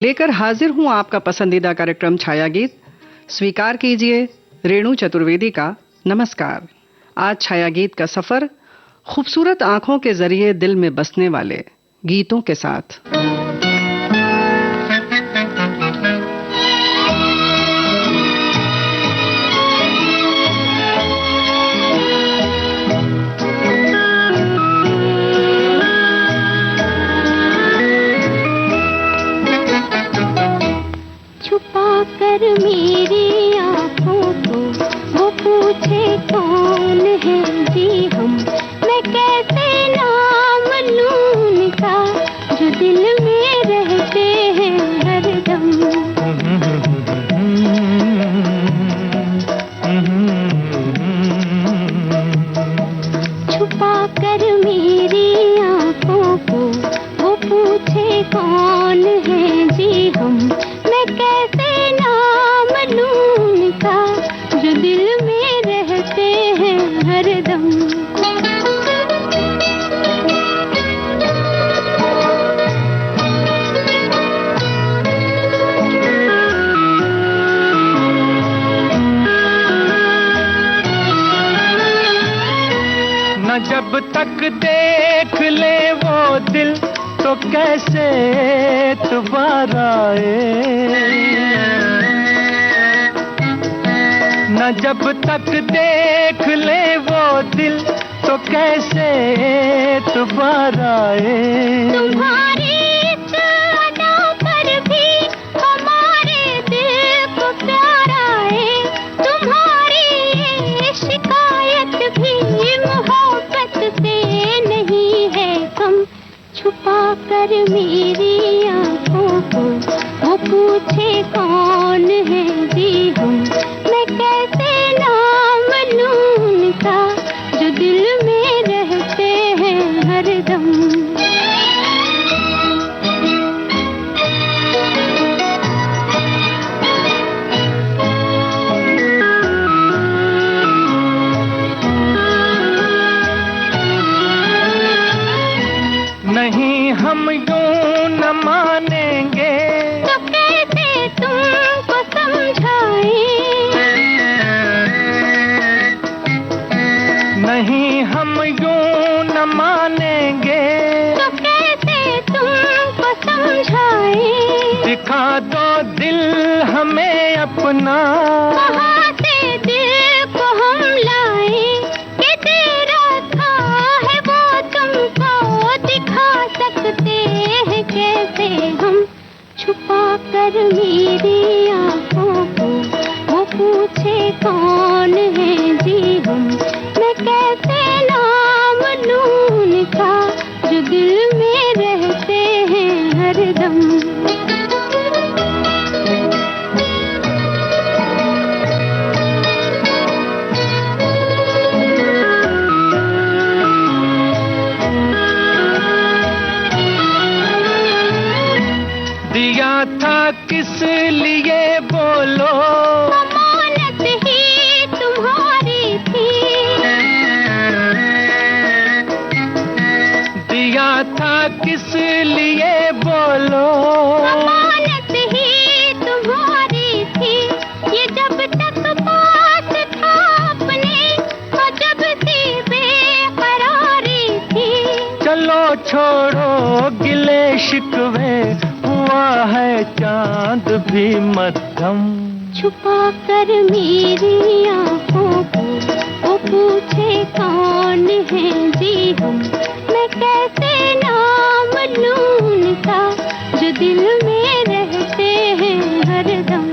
लेकर हाजिर हूं आपका पसंदीदा कार्यक्रम छाया गीत। स्वीकार कीजिए रेणु चतुर्वेदी का नमस्कार। आज छाया गीत का सफर खूबसूरत आंखों के जरिए दिल में बसने वाले गीतों के साथ। कर मेरी आँखों को वो पूछे कौन है जी हम, मैं कैसे नाम लूं उनका जो दिल में रहते हैं हरदम। छुपा कर मेरी आँखों को वो पूछे कौन है जी हम, मैं कैसे नाम लूं उनका जो दिल में रहते हैं हरदम। न जब तक देख ले वो दिल तो कैसे दोबारा आए, न जब तक देख ले वो दिल तो कैसे दोबारा आए। तुम्हारी इस अदा पर भी हमारे दिल को प्यार आए, तुम्हारी ये शिकायत भी मोहब्बत से नहीं है कम। छुपा कर मेरी आँखों को वो पूछे कौन है जी हम, मैं कैसे नाम लूं उनका जो दिल में रहते हैं हरदम। नहीं हम यूं न मानेंगे तो कैसे तुमको समझाएं, नहीं हम यूं न मानेंगे तो कैसे तुमको समझाएं। दिखा दो दिल हमें अपना, कहाँ से दिल को हम लाएं कि तेरा था है वो तुमको दिखा सकते हैं कैसे हम। छुपा कर मेरी आँखों को वो पूछे कौन है जी हम, मैं कैसे नाम लूं उनका जो दिल में रहते हैं हरदम। दिया था किस लिए बोलो, अमानत ही तुम्हारी थी, दिया था किस लिए बोलो, अमानत ही तुम्हारी थी। ये जब तक पास था अपने और जब सी बेकरारी थी। चलो छोड़ो गिले शिकवे, हुआ है चांद भी मध्यम। छुपा कर मेरी आँखों को वो पूछे कौन है जी हम, मैं कैसे नाम लूं उनका जो दिल में रहते हैं हरदम।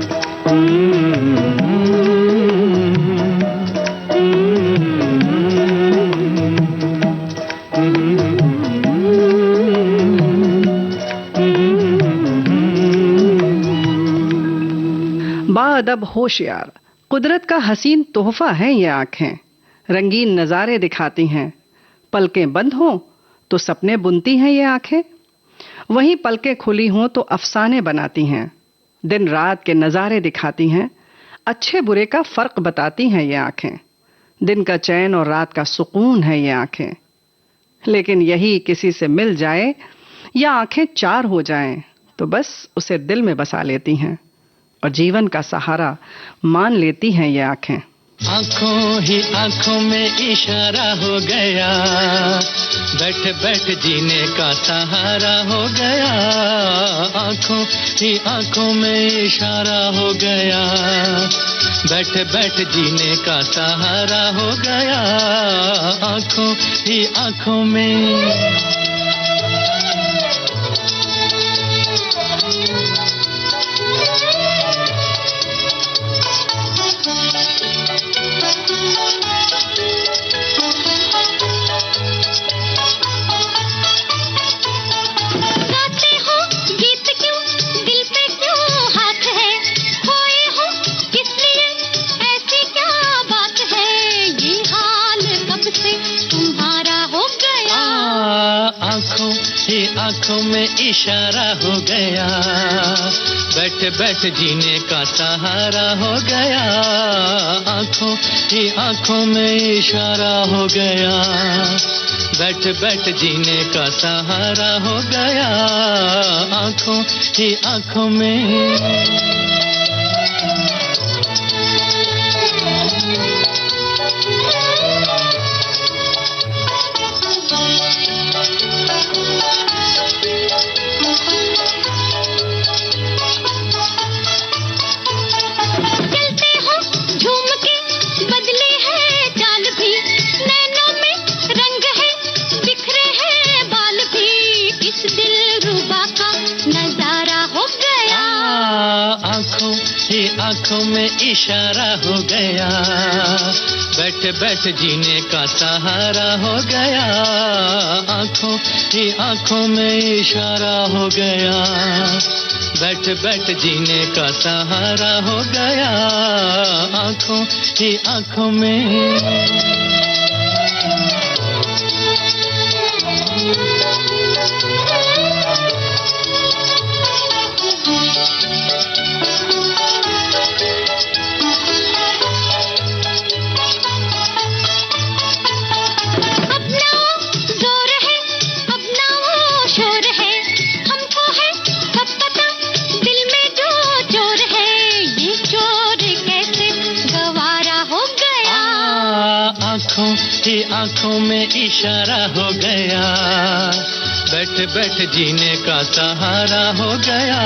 बाअदब होशियार कुदरत का हसीन तोहफा है ये आंखें, रंगीन नजारे दिखाती हैं। पलकें बंद हों तो सपने बुनती हैं ये आंखें, वहीं पलकें खुली हों तो अफसाने बनाती हैं। दिन रात के नजारे दिखाती हैं, अच्छे बुरे का फर्क बताती हैं ये आंखें। दिन का चैन और रात का सुकून है ये आंखें। लेकिन यही किसी से मिल जाए या आंखें चार हो जाएं तो बस उसे दिल में बसा लेती हैं और जीवन का सहारा मान लेती हैं ये आंखें। आंखों ही आंखों में इशारा हो गया, बैठ बैठ जीने का सहारा हो गया। आंखों ही आंखों में इशारा हो गया, बैठ बैठ जीने का सहारा हो गया। आंखों ही आंखों में आंखों में इशारा हो गया, बैठ बैठ जीने का सहारा हो गया। आंखों ही आंखों में इशारा हो गया, बैठ बैठ जीने का सहारा हो गया। आंखों ही आंखों में आंखों में इशारा हो गया, बैठ बैठ जीने का सहारा हो गया। आंखों ही आंखों में इशारा हो गया, बैठ बैठ जीने का सहारा हो गया। आंखों ही आंखों में आंखों में इशारा हो गया, बैठ बैठ जीने का सहारा हो गया।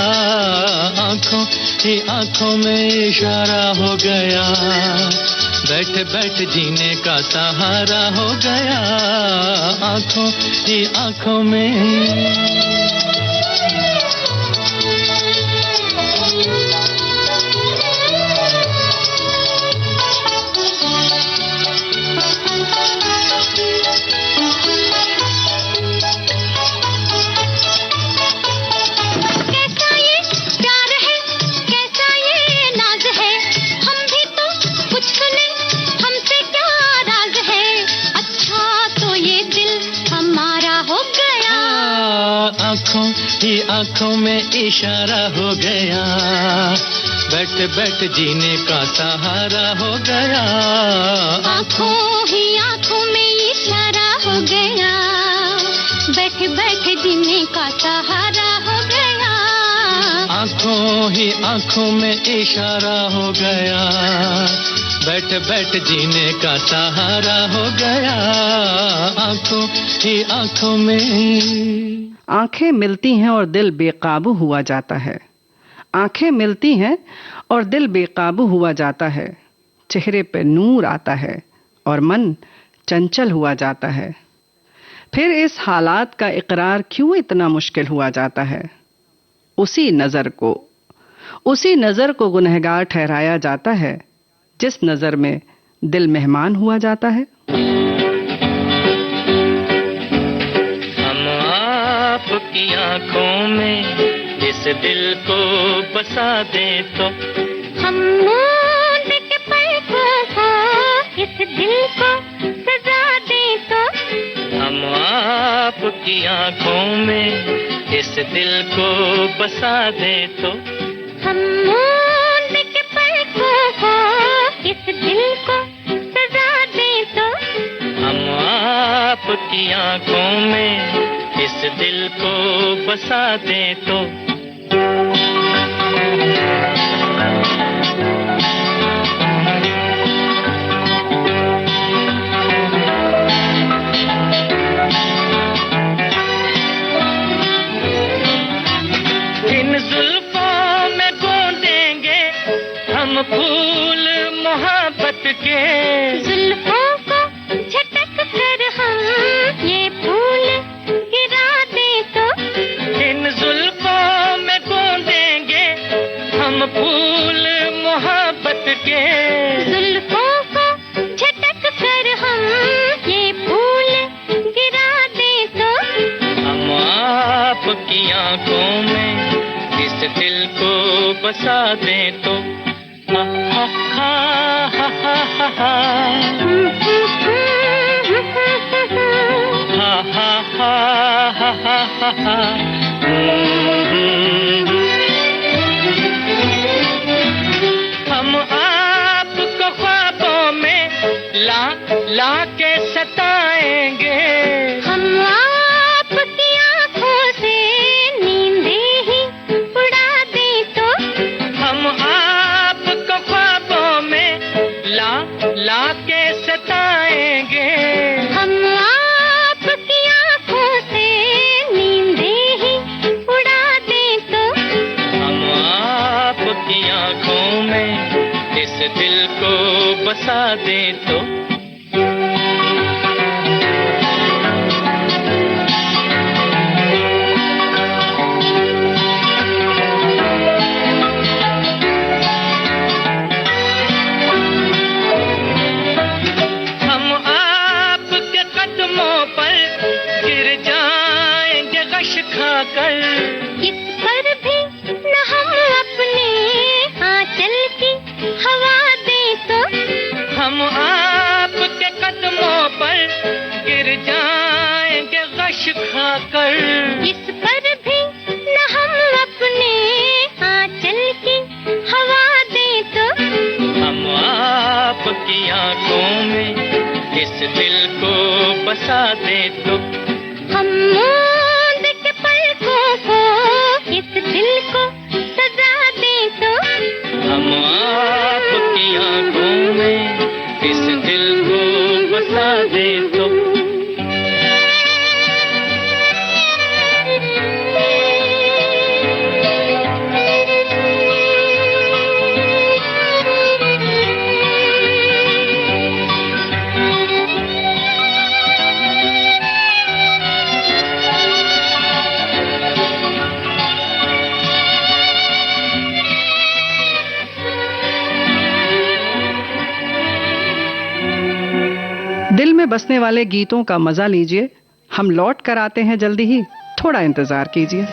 आंखों ही आंखों में इशारा हो गया, बैठ बैठ जीने का सहारा हो गया। आंखों ही आंखों में आंखों में इशारा हो गया, बैठ बैठ जीने का सहारा हो गया। आंखों ही आंखों में इशारा हो गया, बैठ बैठ जीने का सहारा हो गया। आंखों ही आंखों में इशारा हो गया, बैठ बैठ जीने का सहारा हो गया। आंखों ही आंखों में आंखें मिलती हैं और दिल बेकाबू हुआ जाता है। आंखें मिलती हैं और दिल बेकाबू हुआ जाता है। चेहरे पे नूर आता है और मन चंचल हुआ जाता है। फिर इस हालात का इकरार क्यों इतना मुश्किल हुआ जाता है? उसी नजर को गुनहगार ठहराया जाता है जिस नजर में दिल मेहमान हुआ जाता है। आपकी आंखों में इस दिल को बसा दे तो हम मूंद के पलकों को इस दिल को सजा दे तो हम आपकी आंखों में इस दिल को बसा दे तो हम मूंद के पलकों को इस दिल को सजा दे तो हम आपकी आंखों में इस दिल को बसा दे तो फूल मोहब्बत के, जुल्फों को झटक कर हम ये फूल गिरा दे तो, इन जुल्फों में गूंदेंगे हम फूल मोहब्बत के, जुल्फों को झटक कर हम ये फूल गिरा दे तो, हम आपकी आंखों में इस दिल को बसा दें तो, हा हा हा हा हा हा हा हा हा हा। हम आपको ख्वाबों में ला ला के सताएंगे, हम आपकी आँखों से नींदें ही उड़ा दे तो, हम आपको ख्वाबों में ला ला के सताएंगे, हम आपकी आँखों से नींदें ही उड़ा दे तो, हम आपकी आंखों में इस दिल को बसा दें तो, हम आपके कदमों पर गिर जाएंगे गश खाकर, इस पर भी न हम अपने आंचल की हवा दे तो, हम आपके कदमों पर गिर जाएंगे गश खाकर, इस पर भी न हम अपने आंचल की हवा दे तो, हम आपकी आंखों में इस दिल को बसा दें तो, हम मूंद के पलकों को इस दिल को सजा दे तो, हम आपकी आंखों में इस दिल को बसा दें तो, दिल में बसने वाले गीतों का मजा लीजिए। हम लौट कर आते हैं जल्दी ही, थोड़ा इंतजार कीजिए।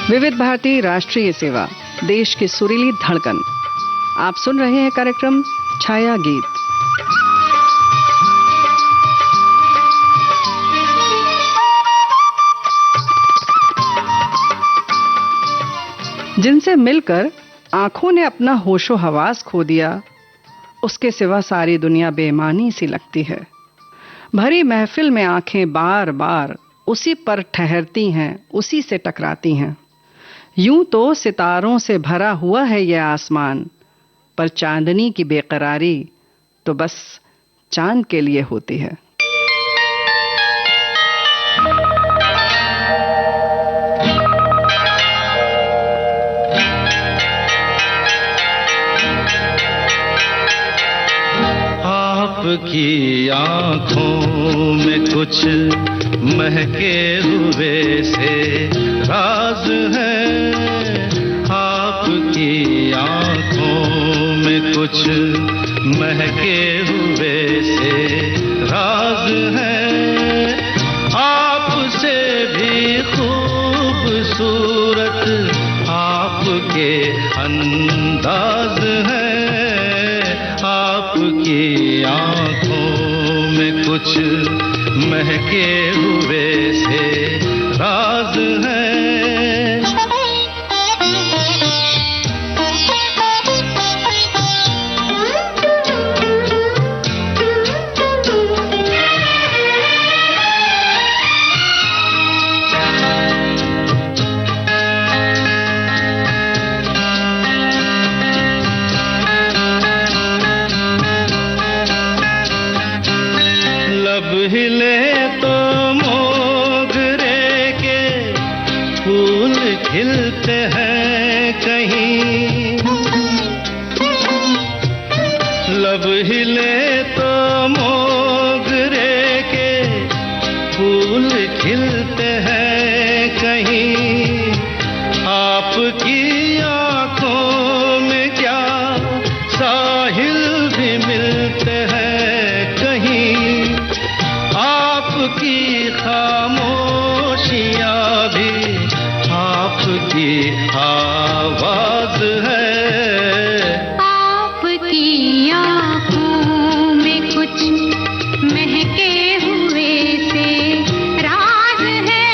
विविध भारती राष्ट्रीय सेवा, देश की सुरीली धड़कन। आप सुन रहे हैं कार्यक्रम छाया गीत। जिनसे मिलकर आंखों ने अपना होशो हवास खो दिया, उसके सिवा सारी दुनिया बेईमानी सी लगती है। भरी महफिल में आंखें बार बार उसी पर ठहरती हैं, उसी से टकराती हैं। यूं तो सितारों से भरा हुआ है यह आसमान, पर चांदनी की बेकरारी तो बस चांद के लिए होती है। आपकी आंखों में कुछ महके हुए से राज है, आपकी आंखों में कुछ कुछ महके हुए से राज है, आपसे भी खूबसूरत आपके अंदाज है, आपकी आंखों में कुछ महके हुए से राज है। हिले तो मोगरे के फूल खिलते हैं कहीं, लब हिले तो मोगरे के फूल खिलते हैं कहीं, आपकी आंखों में क्या साहिल भी मिलते हैं कहीं, आपकी खामोशियाँ भी आपकी आवाज है, आपकी आँखों में कुछ महके हुए से राज है,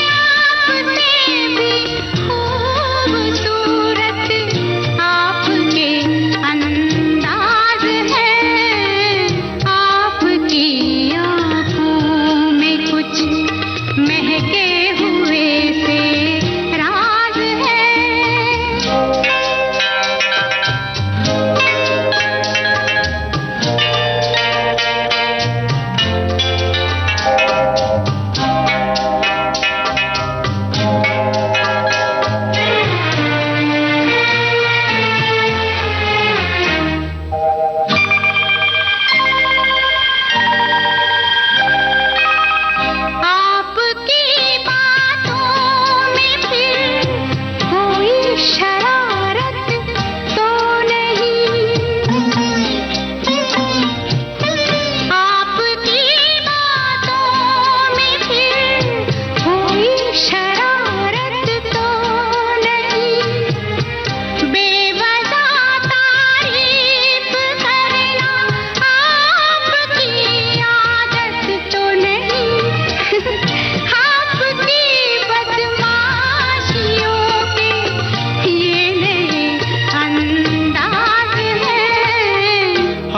आपसे भी खूबसूरत आपके अंदाज है, आपकी महके हुए से राज है।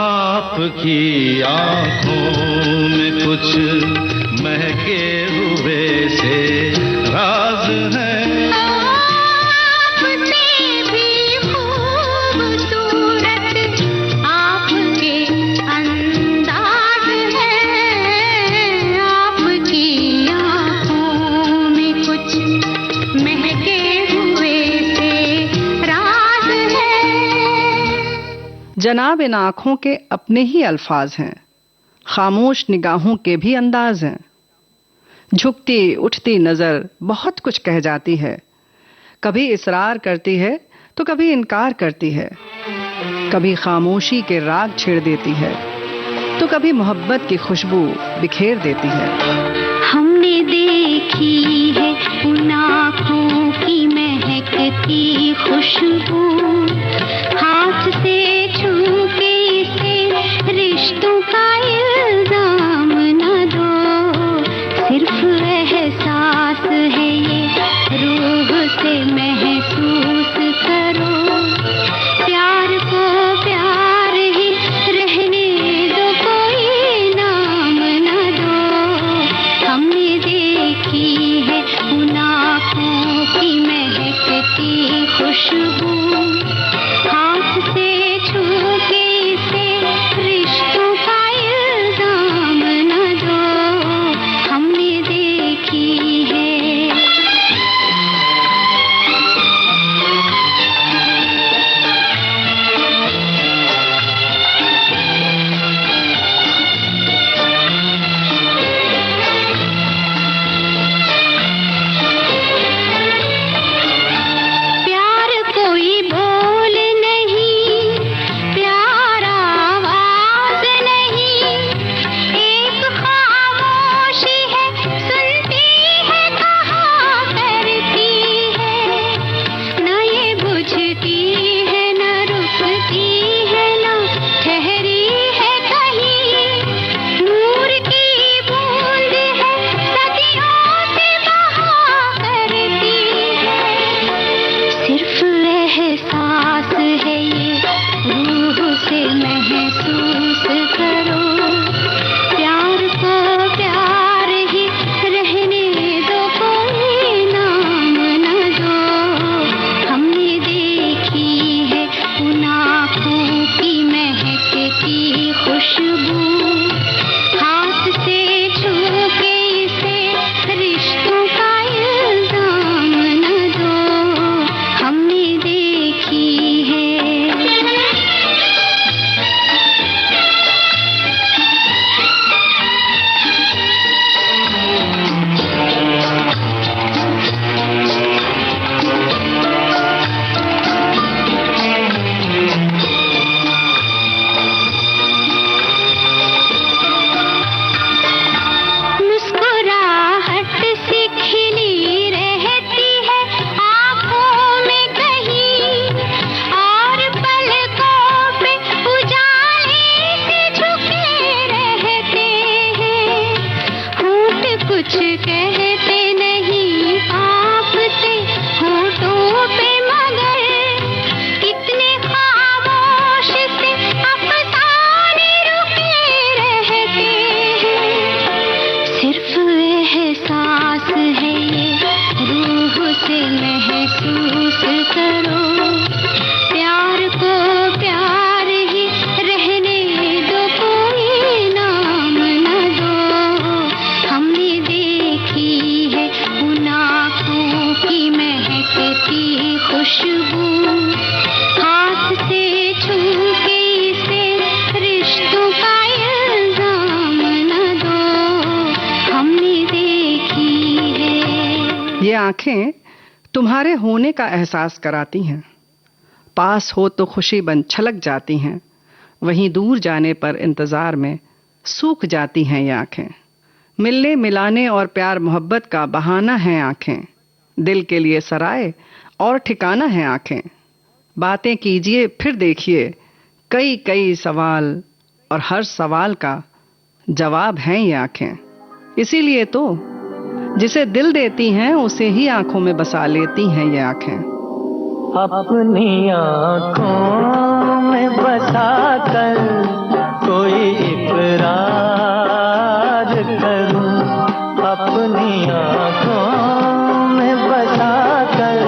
आपकी आंखों में कुछ महके हुए से राज है, आपसे भी खूबसूरत आपके अंदाज है, आपकी आंखों में कुछ महके हुए से राज है। जनाब, इन आंखों के अपने ही अल्फाज हैं, खामोश निगाहों के भी अंदाज हैं। झुकती उठती नजर बहुत कुछ कह जाती है, कभी इसरार करती है तो कभी इनकार करती है, कभी खामोशी के राग छेड़ देती है तो कभी मोहब्बत की खुशबू बिखेर देती है। हमने देखी है उन आँखों की महकती खुशबू, हाथ से छू के इसे रिश्तों का इल्जाम न दो, सिर्फ एहसास है ये रूह से महसूस करो, प्यार को प्यार ही रहने दो, कोई नाम न दो। हमने देखी है उन आँखों की महकती खुशबू, हाथ एहसास है ये, रूह से महसूस करो। प्यार को प्यार ही रहने दो, कोई नाम न दो। हमने देखी है उन आँखों की महकती खुशबू, हाथ से छू के इसे रिश्तों का इल्जाम न दो। हमने देखी है। मुस्कुराहट सी खिली रहती है आँखों में कहीं, और पलकों पे उजाले से झुके रहते हैं। होंठ कुछ कहते नहीं, कांपते होठों पे, मगर कितने खामोश से अफसाने रुके रहते हैं। सिर्फ एहसास है ये, रूह से महसूस करो। प्यार को प्यार ही रहने दो, कोई नाम न दो। हमने देखी है उन आँखों की महकती खुशबू, हाथ से छू के इसे रिश्तों का इल्जाम न दो। हमने देखी है। ये आंखें तुम्हारे होने का एहसास कराती हैं। पास हो तो खुशी बन छलक जाती हैं, वहीं दूर जाने पर इंतजार में सूख जाती हैं ये आंखें। मिलने मिलाने और प्यार मोहब्बत का बहाना है आंखें, दिल के लिए सराय और ठिकाना है आंखें। बातें कीजिए फिर देखिए, कई कई सवाल, और हर सवाल का जवाब है ये आंखें। इसीलिए तो जिसे दिल देती हैं उसे ही आंखों में बसा लेती हैं ये आंखें। अपनी आँखों में बसा कर कोई इकरार करूं, अपनी आँखों में बसा कर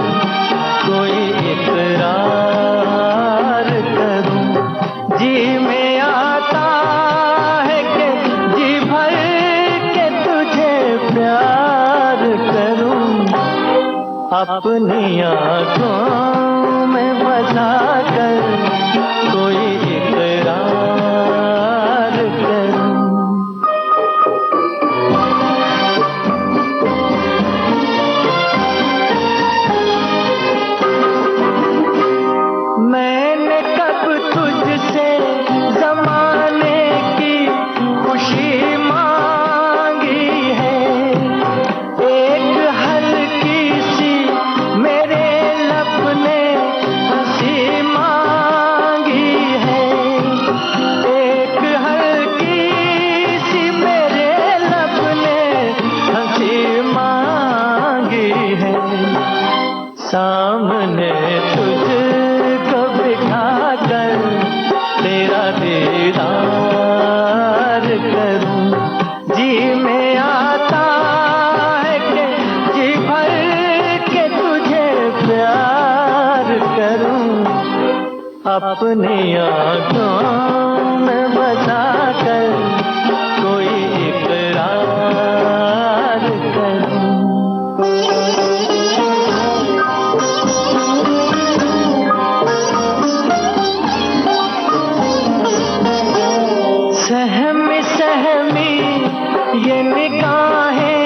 कोई इकरार करूं। जी में आता है कि जी भर के तुझे प्यार करूं, अपनी आँखों में बसा कर कोई इकरार करूं। मैंने कब तुझसे ज़माने की खुशी मांगी है, एक हल्की सी मेरे लब ने हंसी मांगी है, एक हल्की सी मेरे लब ने हंसी मांगी है। सामने तुझको बिठा कर तेरा दीदार करूं, जी में आता है कि जी भर के तुझे प्यार करूं, अपनी आँखों में बसा कर कोई इकरार करूं। सहमी सहमी ये निगाहें,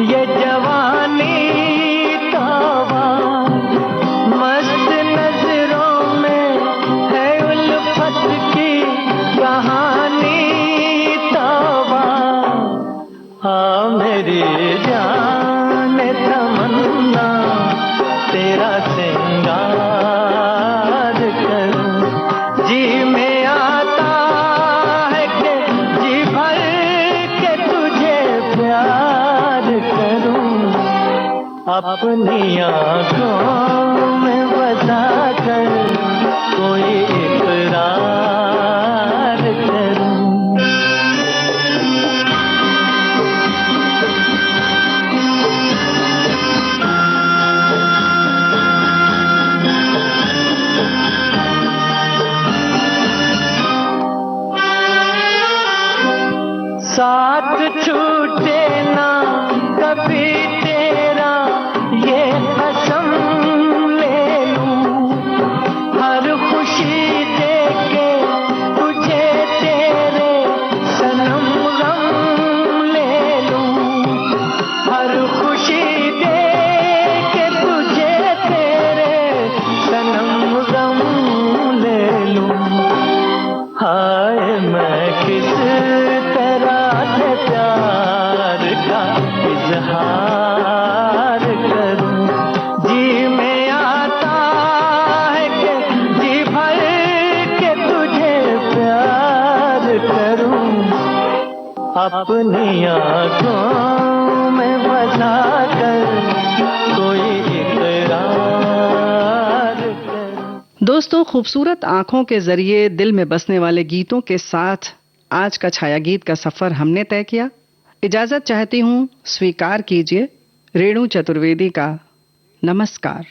ये जवानी तौबा, मस्त नजरों में है उल्फत की कहानी तौबा। हाँ मेरी जान तमन्ना तेरा श्रृंगार करूं, जी में आता है कि जी भर के तुझे प्यार करूं, अपनी आँखों में बसा अपनी आँखों में बसा कर कोई इकरार कर। दोस्तों, खूबसूरत आंखों के जरिए दिल में बसने वाले गीतों के साथ आज का छाया गीत का सफर हमने तय किया। इजाजत चाहती हूँ, स्वीकार कीजिए रेणु चतुर्वेदी का नमस्कार।